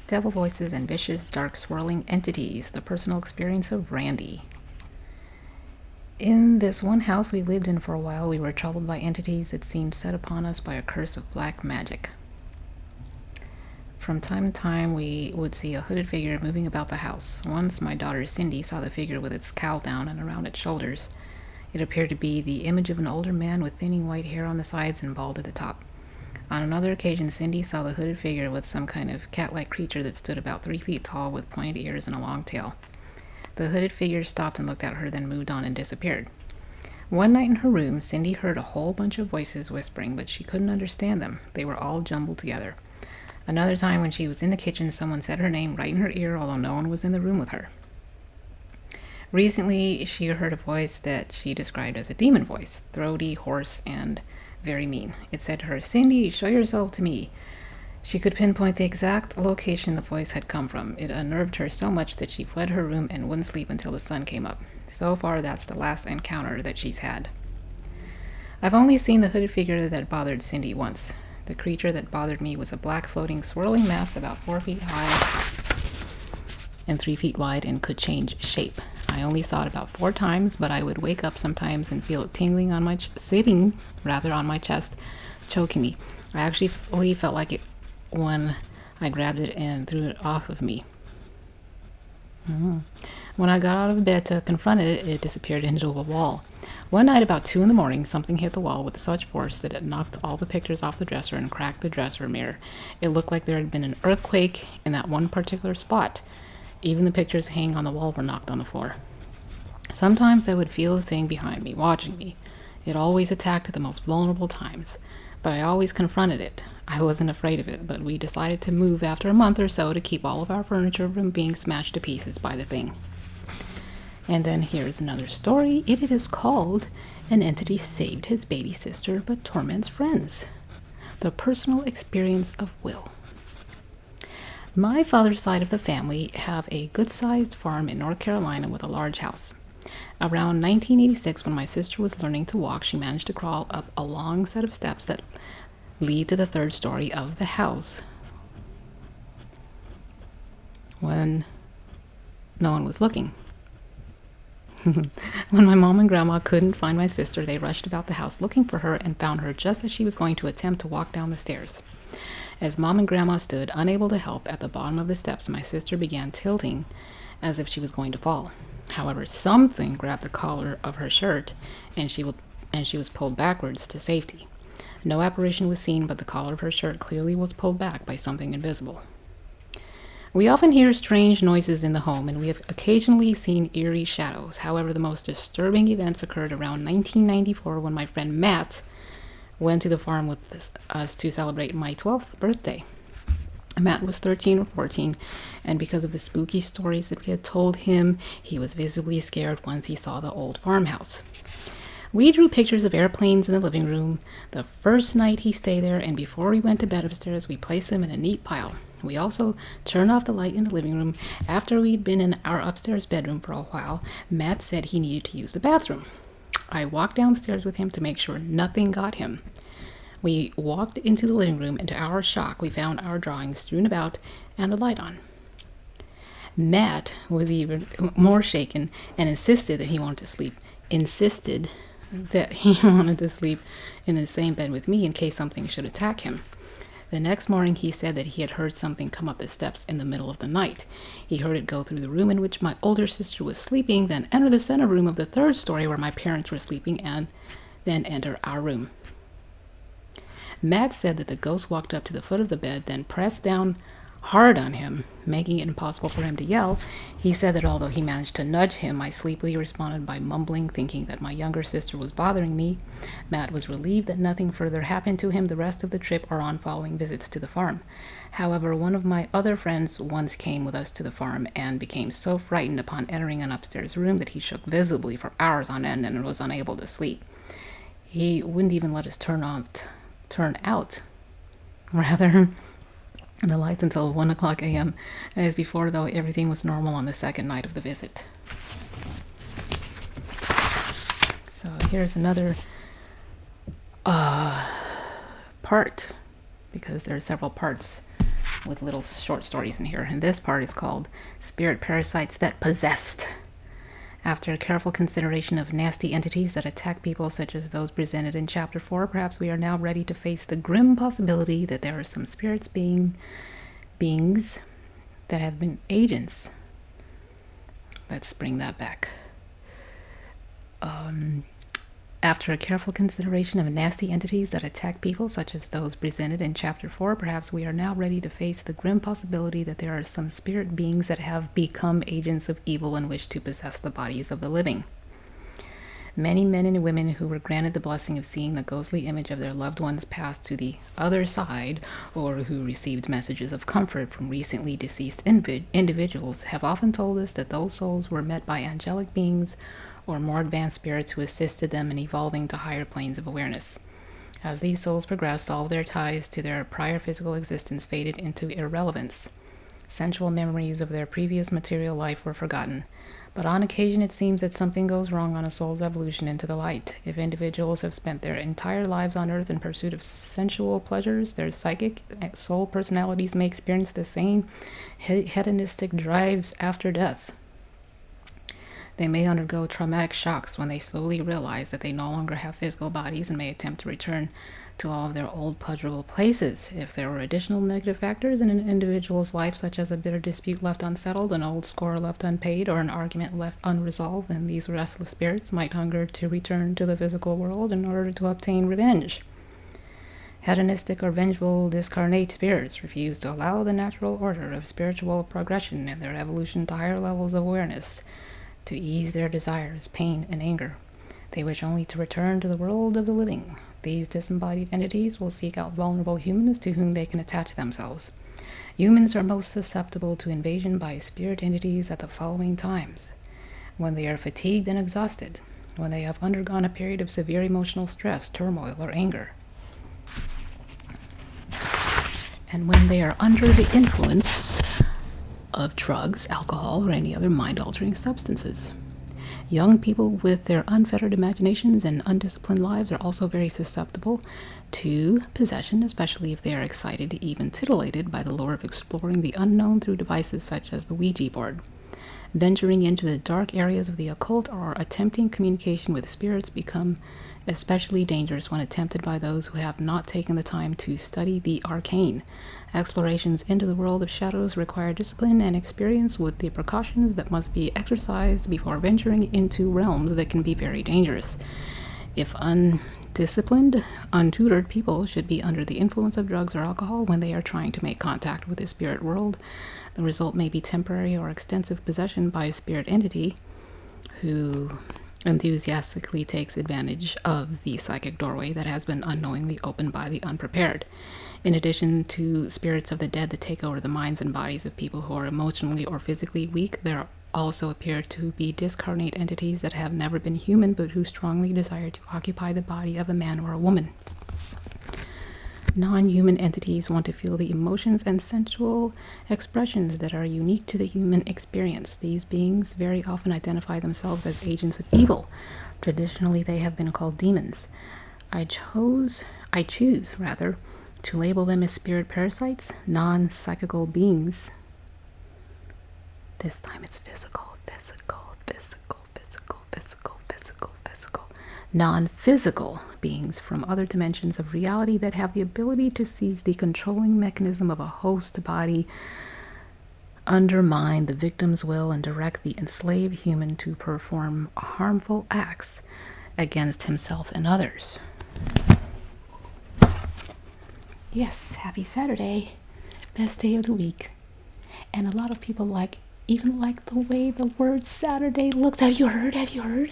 Devil voices and vicious, dark, swirling entities. The personal experience of Randy. In this one house we lived in for a while, we were troubled by entities that seemed set upon us by a curse of black magic. From time to time, we would see a hooded figure moving about the house. Once, my daughter Cindy saw the figure with its cowl down and around its shoulders. It appeared to be the image of an older man with thinning white hair on the sides and bald at the top. On another occasion, Cindy saw the hooded figure with some kind of cat-like creature that stood about 3 feet tall with pointed ears and a long tail. The hooded figure stopped and looked at her, then moved on and disappeared. One night in her room, Cindy heard a whole bunch of voices whispering, but she couldn't understand them. They were all jumbled together. Another time, when she was in the kitchen, someone said her name right in her ear, although no one was in the room with her. Recently, she heard a voice that she described as a demon voice, throaty, hoarse, and very mean. It said to her, "Cindy, show yourself to me." She could pinpoint the exact location the voice had come from. It unnerved her so much that she fled her room and wouldn't sleep until the sun came up. So far, that's the last encounter that she's had. I've only seen the hooded figure that bothered Cindy once. The creature that bothered me was a black floating swirling mass about 4 feet high and 3 feet wide and could change shape. I only saw it about 4 times, but I would wake up sometimes and feel it tingling on my sitting on my chest, choking me. I actually felt like it when I grabbed it and threw it off of me. When I got out of bed to confront it, it disappeared into a wall. One night about 2 in the morning, something hit the wall with such force that it knocked all the pictures off the dresser and cracked the dresser mirror. It looked like there had been an earthquake in that one particular spot. Even the pictures hanging on the wall were knocked on the floor. Sometimes I would feel the thing behind me, watching me. It always attacked at the most vulnerable times, but I always confronted it. I wasn't afraid of it, but we decided to move after a month or so to keep all of our furniture from being smashed to pieces by the thing. And then here's another story. It is called "An Entity Saved His Baby Sister but Torments Friends." The personal experience of Will. My father's side of the family have a good-sized farm in North Carolina with a large house. Around 1986, when my sister was learning to walk, she managed to crawl up a long set of steps that lead to the 3rd story of the house when no one was looking. When my mom and grandma couldn't find my sister, they rushed about the house looking for her and found her just as she was going to attempt to walk down the stairs. As mom and grandma stood unable to help at the bottom of the steps, my sister began tilting as if she was going to fall. However, something grabbed the collar of her shirt and she was pulled backwards to safety. No apparition was seen, but the collar of her shirt clearly was pulled back by something invisible. We often hear strange noises in the home, and we have occasionally seen eerie shadows. However, the most disturbing events occurred around 1994 when my friend Matt went to the farm with us to celebrate my 12th birthday. Matt was 13 or 14, and because of the spooky stories that we had told him, he was visibly scared once he saw the old farmhouse. We drew pictures of airplanes in the living room the first night he stayed there, and before we went to bed upstairs, we placed them in a neat pile. We also turned off the light in the living room. After we'd been in our upstairs bedroom for a while, Matt said he needed to use the bathroom. I walked downstairs with him to make sure nothing got him. We walked into the living room, and to our shock, we found our drawings strewn about and the light on. Matt was even more shaken and insisted that he wanted to sleep in the same bed with me in case something should attack him. The next morning, he said that he had heard something come up the steps in the middle of the night. He heard it go through the room in which my older sister was sleeping, then enter the center room of the 3rd story where my parents were sleeping, and then enter our room. Matt said that the ghost walked up to the foot of the bed, then pressed down hard on him, making it impossible for him to yell. He said that although he managed to nudge him, I sleepily responded by mumbling, thinking that my younger sister was bothering me. Matt was relieved that nothing further happened to him the rest of the trip or on following visits to the farm. However, one of my other friends once came with us to the farm and became so frightened upon entering an upstairs room that he shook visibly for hours on end and was unable to sleep. He wouldn't even let us turn out the lights until 1 o'clock a.m. As before, though, everything was normal on the 2nd night of the visit. So here's another part, because there are several parts with little short stories in here. And this part is called Spirit Parasites That Possessed. After careful consideration of nasty entities that attack people such as those presented in Chapter 4, perhaps we are now ready to face the grim possibility that there are some spirits beings that have been agents. Let's bring that back. After a careful consideration of nasty entities that attack people, such as those presented in Chapter 4, perhaps we are now ready to face the grim possibility that there are some spirit beings that have become agents of evil and wish to possess the bodies of the living. Many men and women who were granted the blessing of seeing the ghostly image of their loved ones pass to the other side, or who received messages of comfort from recently deceased individuals, have often told us that those souls were met by angelic beings or more advanced spirits who assisted them in evolving to higher planes of awareness. As these souls progressed, all of their ties to their prior physical existence faded into irrelevance. Sensual memories of their previous material life were forgotten. But on occasion it seems that something goes wrong on a soul's evolution into the light. If individuals have spent their entire lives on earth in pursuit of sensual pleasures, their psychic soul personalities may experience the same hedonistic drives after death. They may undergo traumatic shocks when they slowly realize that they no longer have physical bodies and may attempt to return to all of their old pleasurable places. If there were additional negative factors in an individual's life, such as a bitter dispute left unsettled, an old score left unpaid, or an argument left unresolved, then these restless spirits might hunger to return to the physical world in order to obtain revenge. Hedonistic or vengeful discarnate spirits refuse to allow the natural order of spiritual progression and their evolution to higher levels of awareness to ease their desires, pain, and anger. They wish only to return to the world of the living. These disembodied entities will seek out vulnerable humans to whom they can attach themselves. Humans are most susceptible to invasion by spirit entities at the following times: when they are fatigued and exhausted, when they have undergone a period of severe emotional stress, turmoil, or anger, and when they are under the influence of drugs, alcohol, or any other mind-altering substances. Young people with their unfettered imaginations and undisciplined lives are also very susceptible to possession, especially if they are excited, even titillated, by the lure of exploring the unknown through devices such as the Ouija board. Venturing into the dark areas of the occult or attempting communication with spirits become especially dangerous when attempted by those who have not taken the time to study the arcane. Explorations into the world of shadows require discipline and experience with the precautions that must be exercised before venturing into realms that can be very dangerous. If undisciplined, untutored people should be under the influence of drugs or alcohol when they are trying to make contact with the spirit world, the result may be temporary or extensive possession by a spirit entity who enthusiastically takes advantage of the psychic doorway that has been unknowingly opened by the unprepared. In addition to spirits of the dead that take over the minds and bodies of people who are emotionally or physically weak, there also appear to be discarnate entities that have never been human but who strongly desire to occupy the body of a man or a woman. Non-human entities want to feel the emotions and sensual expressions that are unique to the human experience. These beings very often identify themselves as agents of evil. Traditionally, they have been called demons. I choose to label them as spirit parasites, non-psychical beings. This time it's physical. Non-physical beings from other dimensions of reality that have the ability to seize the controlling mechanism of a host body, undermine the victim's will, and direct the enslaved human to perform harmful acts against himself and others. Yes, happy Saturday. Best day of the week. And a lot of people even like the way the word Saturday looks. Have you heard?